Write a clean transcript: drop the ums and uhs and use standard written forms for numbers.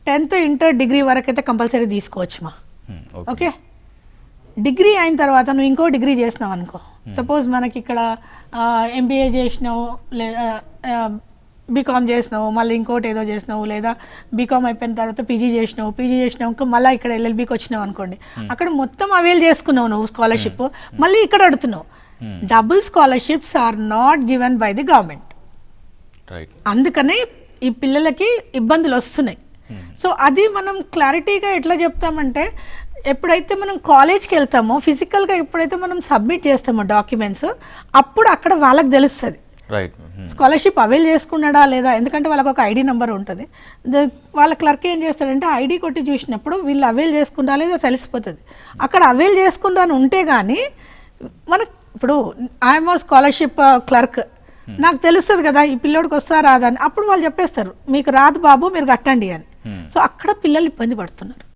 10th inter degree వరకు అయితే compulsory తీసుకోవచ్చు మా. ఓకే, డిగ్రీ అయిన తర్వాత నువ్వు ఇంకో డిగ్రీ చేసినావు అనుకో, సపోజ్ మనకి ఇక్కడ ఎంబీఏ చేసినావు, బీకామ్ చేసినావు, మళ్ళీ ఇంకోటి ఏదో చేసినావు, లేదా బీకామ్ అయిపోయిన తర్వాత పీజీ చేసినావు, మళ్ళీ ఇక్కడ ఎల్ఎల్బీకి వచ్చినావు అనుకోండి, అక్కడ మొత్తం అవైల్ చేసుకున్నావు నువ్వు స్కాలర్షిప్, మళ్ళీ ఇక్కడ అడుగుతున్నావు. Double scholarships are not given by the government. అందుకనే ఈ పిల్లలకి ఇబ్బందులు వస్తున్నాయి. సో అది మనం క్లారిటీగా ఎట్లా చెప్తామంటే, ఎప్పుడైతే మనం కాలేజ్కి వెళ్తామో ఫిజికల్గా ఎప్పుడైతే మనం సబ్మిట్ చేస్తామో డాక్యుమెంట్స్, అప్పుడు అక్కడ వాళ్ళకి తెలుస్తుంది స్కాలర్షిప్ అవైల్ చేసుకున్నాడా లేదా. ఎందుకంటే వాళ్ళకి ఒక ఐడి నెంబర్ ఉంటుంది. వాళ్ళ క్లర్క్ ఏం చేస్తాడంటే ఐడి కొట్టి చూసినప్పుడు వీళ్ళు అవైల్ చేసుకున్నా లేదా తెలిసిపోతుంది. అక్కడ అవైల్ చేసుకుందా అని ఉంటే కానీ మనకు, ఇప్పుడు ఐఎమ్ స్కాలర్షిప్ క్లర్క్, నాకు తెలుస్తుంది కదా ఈ పిల్లోడికి వస్తా రాదా అని, అప్పుడు వాళ్ళు చెప్పేస్తారు మీకు రాదు బాబు మీరు కట్టండి అని. సో అక్కడ పిల్లలు ఇబ్బంది పడుతున్నారు.